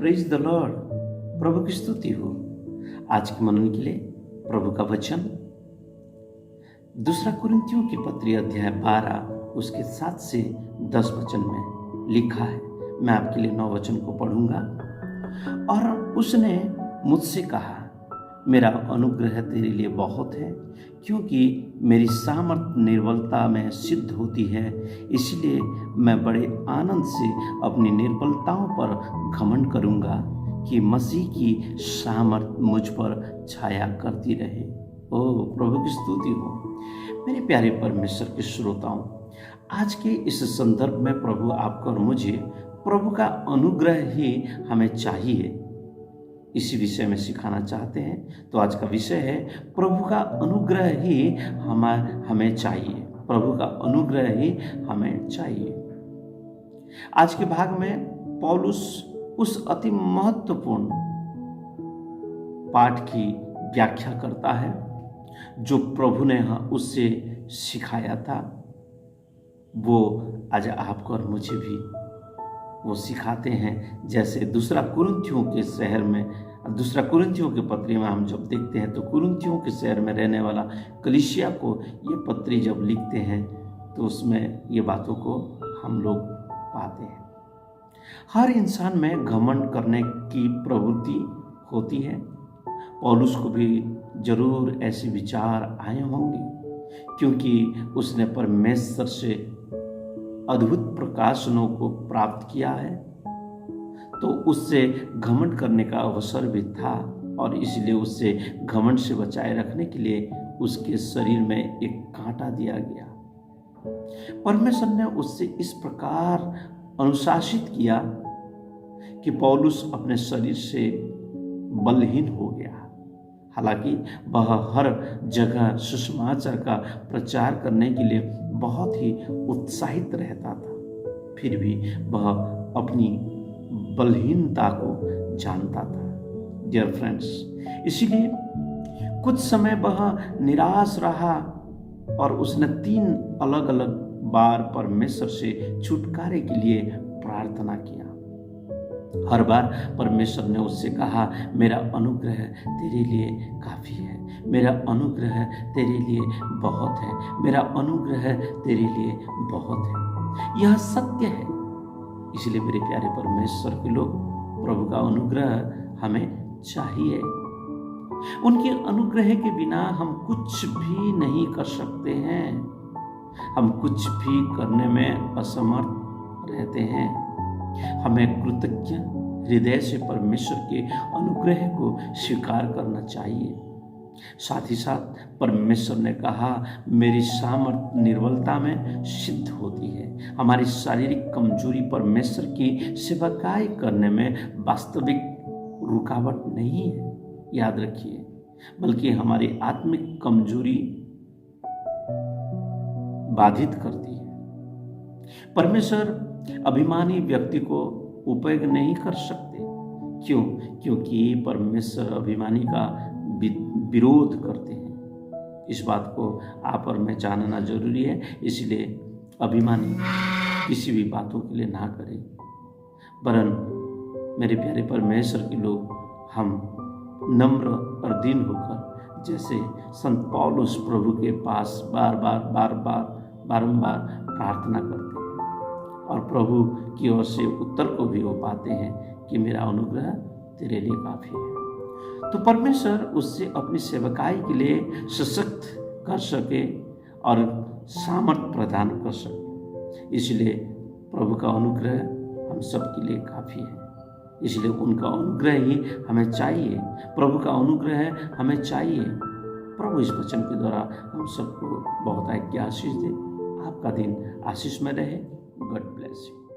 Praise the Lord. प्रभु की स्तुति हो। आज के मनन के लिए प्रभु का वचन 2 कुरिन्थियों की पत्री अध्याय 12 उसके 7 से 10 वचन में लिखा है। मैं आपके लिए 9 वचन को पढ़ूंगा। और उसने मुझसे कहा, मेरा अनुग्रह तेरे लिए बहुत है, क्योंकि मेरी सामर्थ्य निर्बलता में सिद्ध होती है। इसलिए मैं बड़े आनंद से अपनी निर्बलताओं पर घमंड करूंगा कि मसीह की सामर्थ्य मुझ पर छाया करती रहे। ओ प्रभु की स्तुति हो। मेरे प्यारे परमेश्वर के श्रोताओं, आज के इस संदर्भ में प्रभु आपको और मुझे प्रभु का अनुग्रह ही हमें चाहिए, इसी विषय में सिखाना चाहते हैं। तो आज का विषय है प्रभु का अनुग्रह ही हमें चाहिए। प्रभु का अनुग्रह ही हमें चाहिए। आज के भाग में पौलुस उस अति महत्वपूर्ण पाठ की व्याख्या करता है जो प्रभु ने उससे सिखाया था। वो आज आपको और मुझे भी वो सिखाते हैं। जैसे 2 कुरिन्थियों के शहर में, 2 कुरिन्थियों के पत्री में हम जब देखते हैं तो कुरिन्थियों के शहर में रहने वाला कलीसिया को ये पत्री जब लिखते हैं तो उसमें ये बातों को हम लोग पाते हैं। हर इंसान में घमंड करने की प्रवृत्ति होती है। पौलुस को भी जरूर ऐसे विचार आए होंगे, क्योंकि उसने परमेश्वर से अद्भुत प्रकाशनों को प्राप्त किया है, तो उससे घमंड करने का अवसर भी था। और इसलिए उससे घमंड से बचाए रखने के लिए उसके शरीर में एक कांटा दिया गया। परमेश्वर ने उससे इस प्रकार अनुशासित किया कि पौलुस अपने शरीर से बलहीन हो गया। हालांकि वह हर जगह सुसमाचार का प्रचार करने के लिए बहुत ही उत्साहित रहता था, फिर भी वह अपनी बलहीनता को जानता था। डियर फ्रेंड्स, इसीलिए कुछ समय वह निराश रहा और उसने 3 अलग अलग बार परमेश्वर से छुटकारे के लिए प्रार्थना किया। हर बार परमेश्वर ने उससे कहा, मेरा अनुग्रह तेरे लिए काफी है, मेरा अनुग्रह तेरे लिए बहुत है, मेरा अनुग्रह तेरे लिए बहुत है। यह सत्य है। इसलिए मेरे प्यारे परमेश्वर के लोग, प्रभु का अनुग्रह हमें चाहिए। उनके अनुग्रह के बिना हम कुछ भी नहीं कर सकते हैं। हम कुछ भी करने में असमर्थ रहते हैं। हमें कृतज्ञ हृदय से परमेश्वर के अनुग्रह को स्वीकार करना चाहिए। साथ ही साथ परमेश्वर ने कहा, मेरी सामर्थ्य निर्बलता में सिद्ध होती है। हमारी शारीरिक कमजोरी परमेश्वर की सेवकाई करने में वास्तविक रुकावट नहीं है, याद रखिए, बल्कि हमारी आत्मिक कमजोरी बाधित करती है। परमेश्वर अभिमानी व्यक्ति को उपयोग नहीं कर सकते। क्यों? क्योंकि परमेश्वर अभिमानी का विरोध करते हैं। इस बात को आप और मैं जानना जरूरी है। इसलिए अभिमानी किसी भी बातों के लिए ना करें। वरन मेरे प्यारे परमेश्वर के लोग, हम नम्र और दीन होकर, जैसे संत पौलुस प्रभु के पास बारंबार प्रार्थना करते हैं और प्रभु की ओर से उत्तर को भी वो पाते हैं कि मेरा अनुग्रह तेरे लिए काफी है। तो परमेश्वर उससे अपनी सेवकाई के लिए सशक्त कर सके और सामर्थ्य प्रदान कर सके। इसलिए प्रभु का अनुग्रह हम सब के लिए काफी है। इसलिए उनका अनुग्रह ही हमें चाहिए। प्रभु का अनुग्रह हमें चाहिए। प्रभु इस वचन के द्वारा हम सबको बहुत आज्ञा आशीष दे। आपका दिन आशीष में रहे। God bless you.